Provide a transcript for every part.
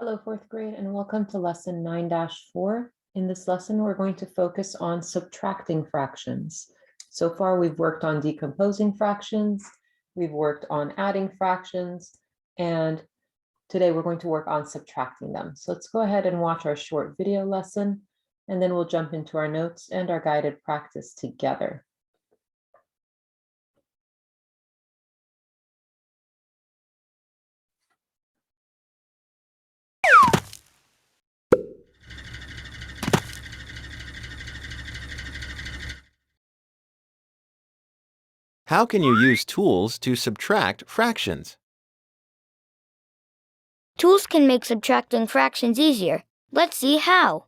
Hello, fourth grade, and welcome to lesson 9-4. In this lesson, we're going to focus on subtracting fractions. So far, we've worked on decomposing fractions, we've worked on adding fractions, and today we're going to work on subtracting them. So let's go ahead and watch our short video lesson, and then we'll jump into our notes and our guided practice together. How can you use tools to subtract fractions? Tools can make subtracting fractions easier. Let's see how.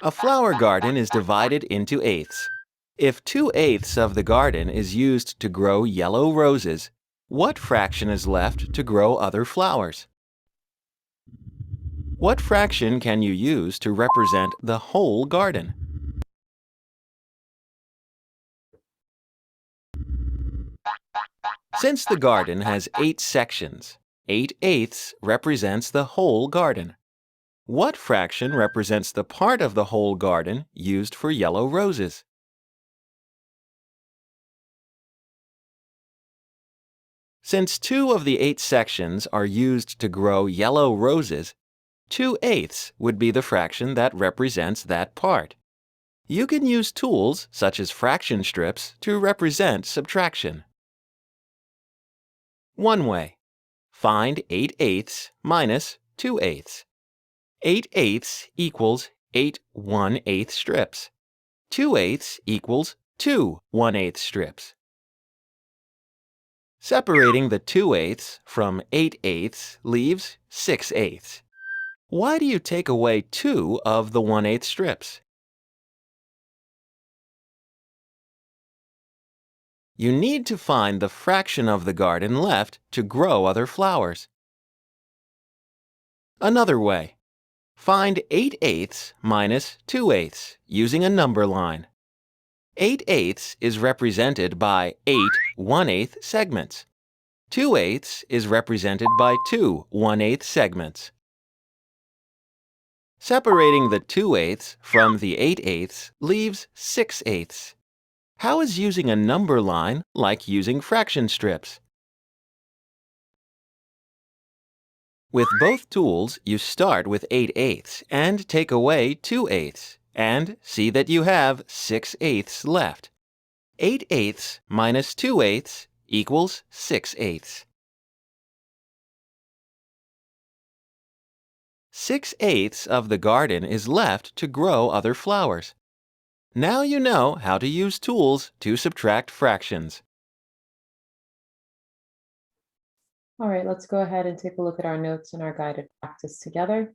A flower garden is divided into eighths. If 2/8 of the garden is used to grow yellow roses, what fraction is left to grow other flowers? What fraction can you use to represent the whole garden? Since the garden has 8 sections, 8/8 represents the whole garden. What fraction represents the part of the whole garden used for yellow roses? Since 2 of the 8 sections are used to grow yellow roses, 2/8 would be the fraction that represents that part. You can use tools such as fraction strips to represent subtraction. One way. Find 8/8 minus 2/8. 8/8 equals 8 1/8 strips. 2/8 equals 2 1/8 strips. Separating the 2/8 from 8/8 leaves 6/8. Why do you take away 2 of the 1/8 strips? You need to find the fraction of the garden left to grow other flowers. Another way. Find 8/8 minus 2/8 using a number line. 8/8 is represented by 8 1/8 segments. 2/8 is represented by 2 1/8 segments. Separating the 2/8 from the 8/8 leaves 6/8. How is using a number line like using fraction strips? With both tools, you start with 8/8 and take away 2/8 and see that you have 6/8 left. 8/8 minus 2/8 equals 6/8. 6/8 of the garden is left to grow other flowers. Now you know how to use tools to subtract fractions. All right, let's go ahead and take a look at our notes and our guided practice together.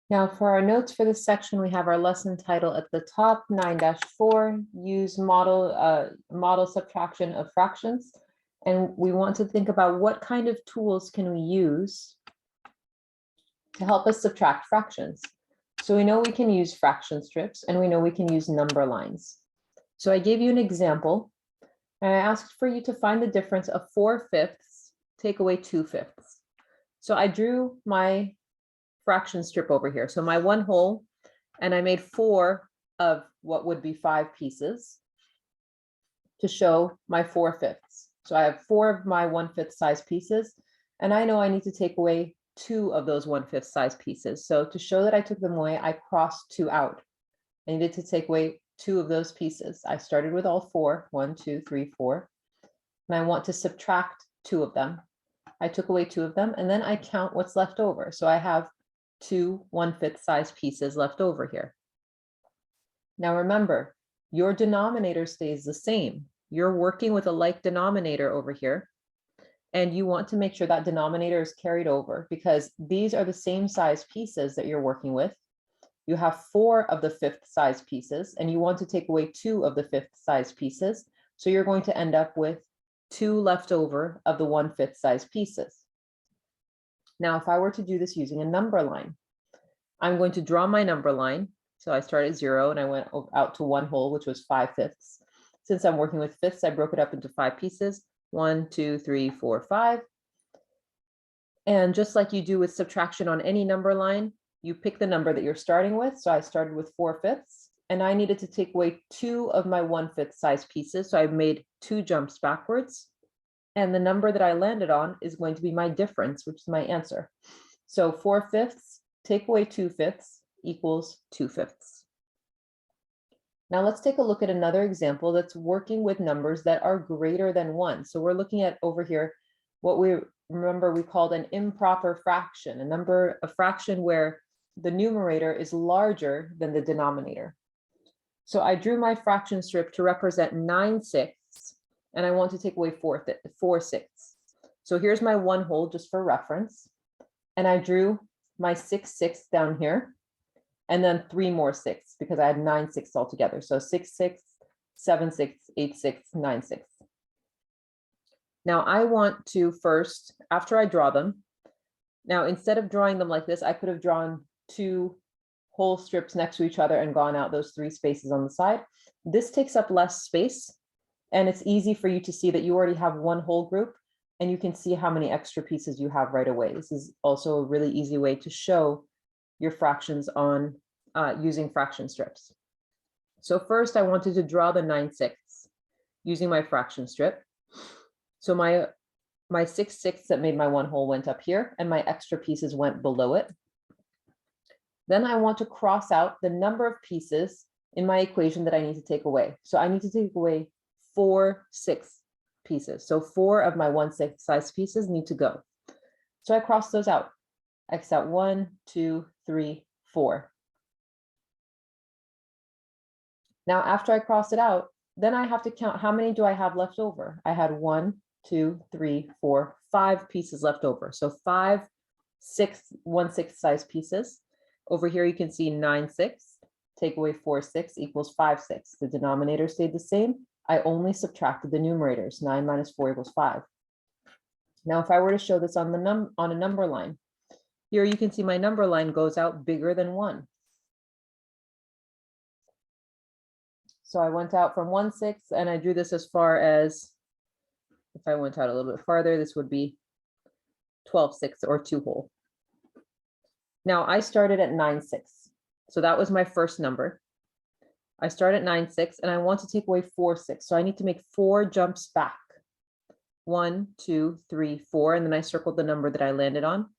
Now for our notes for this section, we have our lesson title at the top, 9-4, use model subtraction of fractions. And we want to think about what kind of tools can we use to help us subtract fractions. So we know we can use fraction strips and we know we can use number lines. So I gave you an example and I asked for you to find the difference of 4/5, take away 2/5. So I drew my fraction strip over here. So my one whole, and I made 4 of what would be 5 pieces to show my 4/5. So I have 4 of my 1/5 size pieces, and I know I need to take away 2 of those 1/5 size pieces. So to show that I took them away, I crossed 2 out. I needed to take away 2 of those pieces. I started with all 4, 1, 2, 3, 4, and I want to subtract 2 of them. I took away 2 of them, and then I count what's left over. So I have 2 1/5 size pieces left over here. Now remember, your denominator stays the same. You're working with a like denominator over here, and you want to make sure that denominator is carried over because these are the same size pieces that you're working with. You have 4 of the 5th size pieces, and you want to take away 2 of the 5th size pieces. So you're going to end up with 2 left over of the 1/5 size pieces. Now, if I were to do this using a number line, I'm going to draw my number line. So I started at 0 and I went out to 1 whole, which was 5/5. Since I'm working with fifths, I broke it up into 5 pieces. 1, 2, 3, 4, 5. And just like you do with subtraction on any number line, you pick the number that you're starting with. So I started with 4/5, and I needed to take away 2 of my 1/5 size pieces. So I made 2 jumps backwards. And the number that I landed on is going to be my difference, which is my answer. So 4/5 take away 2/5 equals 2/5. Now let's take a look at another example that's working with numbers that are greater than 1. So we're looking at over here what we remember we called an improper fraction, a fraction where the numerator is larger than the denominator. So I drew my fraction strip to represent 9/6, and I want to take away 4/6. So here's my 1 whole just for reference. And I drew my 6/6 down here, and then 3 more 6 because I had 9/6 altogether. So 6/6, 7/6, 8/6, 9/6. Now I want to first, after I draw them, now instead of drawing them like this, I could have drawn 2 whole strips next to each other and gone out those 3 spaces on the side. This takes up less space, and it's easy for you to see that you already have 1 whole group, and you can see how many extra pieces you have right away. This is also a really easy way to show your fractions on using fraction strips. So first I wanted to draw the 9/6 using my fraction strip. So my 6/6 that made my 1 whole went up here, and my extra pieces went below it. Then I want to cross out the number of pieces in my equation that I need to take away. So I need to take away 4 6 pieces. So 4 of my 1/6 size pieces need to go. So I cross those out. X out 1, 2, 3, 4. Now, after I cross it out, then I have to count how many do I have left over. I had 1, 2, 3, 4, 5 pieces left over. So 5 1/6 size pieces. Over here, you can see 9/6. Take away 4/6 equals 5/6. The denominator stayed the same. I only subtracted the numerators. 9 minus 4 equals 5. Now, if I were to show this on a number line, here you can see my number line goes out bigger than 1. So I went out from 1/6, and I drew this as far as, if I went out a little bit farther, this would be 12/6 or 2 whole. Now I started at 9/6. So that was my first number. I start at 9/6, and I want to take away 4/6. So I need to make 4 jumps back. 1, 2, 3, 4, and then I circled the number that I landed on,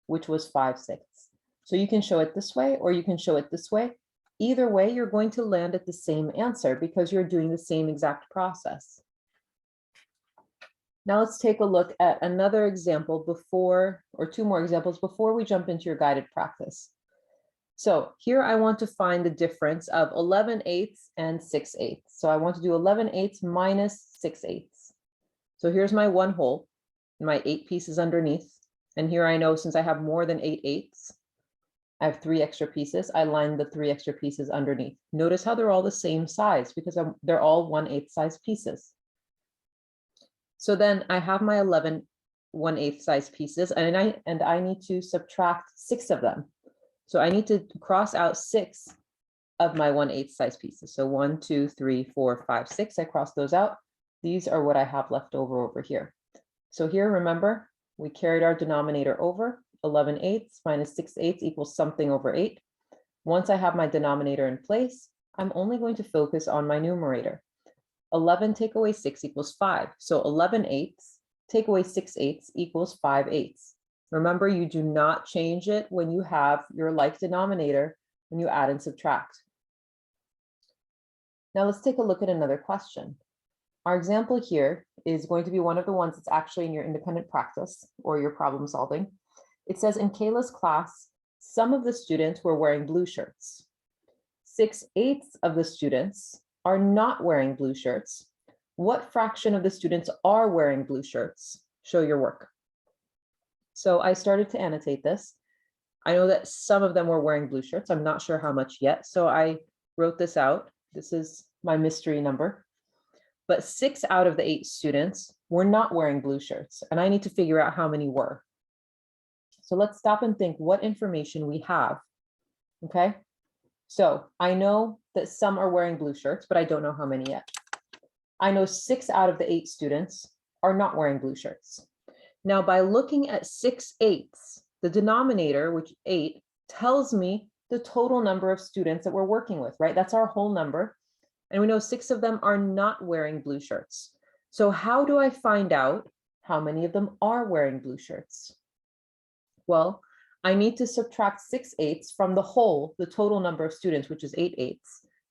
which was 5/6. So you can show it this way, or you can show it this way. Either way, you're going to land at the same answer because you're doing the same exact process. Now let's take a look at another example before, or 2 more examples before we jump into your guided practice. So here I want to find the difference of 11/8 and 6/8. So I want to do 11/8 minus 6/8. So here's my 1 whole, my 8 pieces underneath. And here I know since I have more than 8/8, I have 3 extra pieces. I lined the 3 extra pieces underneath. Notice how they're all the same size because they're all 1/8 size pieces. So then I have my 11 1/8 size pieces, and I need to subtract 6 of them. So I need to cross out 6 of my 1/8 size pieces. So 1, 2, 3, 4, 5, 6. I cross those out. These are what I have left over here. So here, remember, we carried our denominator over. 11/8 minus 6/8 equals something over 8. Once I have my denominator in place, I'm only going to focus on my numerator. 11 take away 6 equals 5. So 11/8 take away 6/8 equals 5/8. Remember, you do not change it when you have your like denominator when you add and subtract. Now let's take a look at another question. Our example here is going to be one of the ones that's actually in your independent practice or your problem solving. It says in Kayla's class, some of the students were wearing blue shirts. 6/8 of the students are not wearing blue shirts. What fraction of the students are wearing blue shirts? Show your work. So I started to annotate this. I know that some of them were wearing blue shirts. I'm not sure how much yet. So I wrote this out. This is my mystery number. But 6 out of the 8 students were not wearing blue shirts. And I need to figure out how many were. So let's stop and think what information we have. Okay. So I know that some are wearing blue shirts, but I don't know how many yet. I know 6 out of the 8 students are not wearing blue shirts. Now, by looking at 6/8, the denominator, which 8, tells me the total number of students that we're working with, right? That's our whole number. And we know 6 of them are not wearing blue shirts. So how do I find out how many of them are wearing blue shirts? Well, I need to subtract 6/8 from the whole, the total number of students, which is 8/8,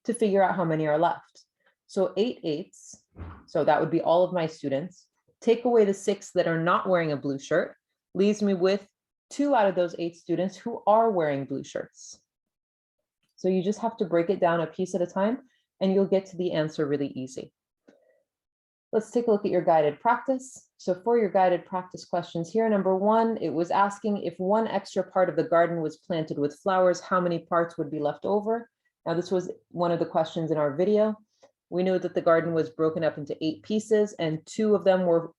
to figure out how many are left. So 8/8, so that would be all of my students. Take away the 6 that are not wearing a blue shirt, leaves me with 2 out of those 8 students who are wearing blue shirts. So you just have to break it down a piece at a time, and you'll get to the answer really easy. Let's take a look at your guided practice. So for your guided practice questions here, number 1, it was asking if one extra part of the garden was planted with flowers, how many parts would be left over? Now, this was one of the questions in our video. We know that the garden was broken up into 8 pieces and 2 of them were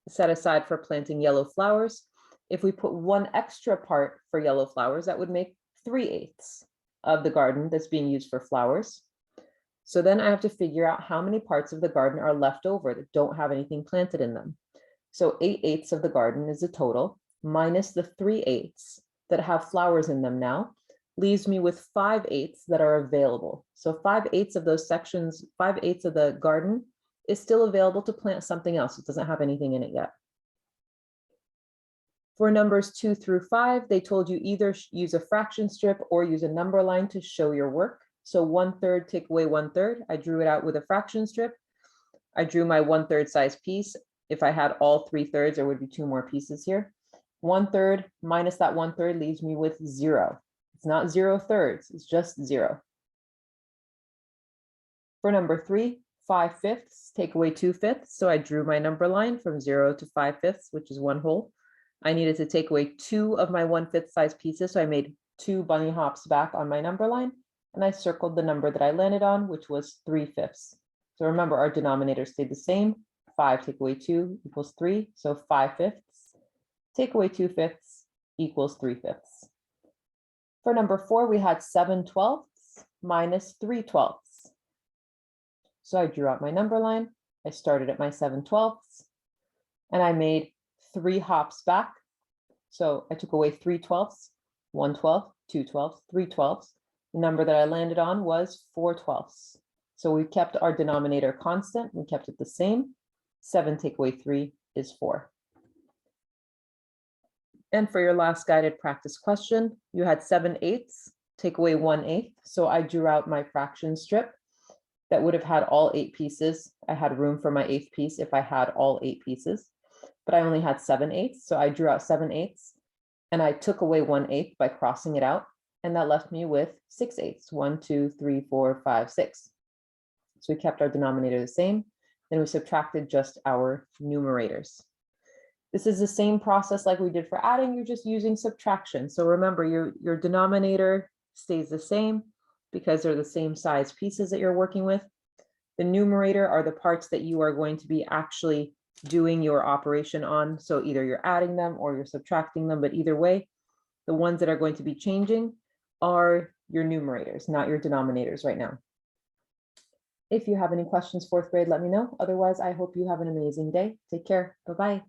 set aside for planting yellow flowers. If we put one extra part for yellow flowers, that would make 3/8 of the garden that's being used for flowers. So then I have to figure out how many parts of the garden are left over that don't have anything planted in them. So 8/8 of the garden is the total, minus the 3/8 that have flowers in them now, leaves me with 5/8 that are available. So 5/8 of those sections, 5/8 of the garden is still available to plant something else. It doesn't have anything in it yet. For numbers 2 through 5, they told you either use a fraction strip or use a number line to show your work. So 1/3, take away 1/3. I drew it out with a fraction strip. I drew my 1/3 size piece. If I had all 3/3, there would be 2 more pieces here. 1/3 minus that 1/3 leaves me with 0. It's not 0/3, it's just 0. For number 3, 5/5, take away 2/5. So I drew my number line from 0 to 5/5, which is 1 whole. I needed to take away 2 of my 1/5 size pieces. So I made 2 bunny hops back on my number line. And I circled the number that I landed on, which was 3/5. So remember, our denominator stayed the same. 5 take away 2 equals 3. So 5/5. Take away 2/5 equals 3/5. For number 4, we had 7/12 minus 3/12. So I drew out my number line. I started at my 7/12 and I made 3 hops back. So I took away 3/12, 1/12, 2/12, 3/12. The number that I landed on was 4/12. So we kept our denominator constant. We kept it the same. 7 take away 3 is 4. And for your last guided practice question, you had 7/8, take away 1/8. So I drew out my fraction strip that would have had all 8 pieces. I had room for my 8th piece if I had all 8 pieces, but I only had 7/8. So I drew out 7/8 and I took away 1/8 by crossing it out. And that left me with 6/8, 1, 2, 3, 4, 5, 6. So we kept our denominator the same. Then we subtracted just our numerators. This is the same process like we did for adding, you're just using subtraction. So remember, your denominator stays the same because they're the same size pieces that you're working with. The numerator are the parts that you are going to be actually doing your operation on. So either you're adding them or you're subtracting them, but either way, the ones that are going to be changing are your numerators, not your denominators right now. If you have any questions, 4th grade, let me know. Otherwise, I hope you have an amazing day. Take care. Bye-bye.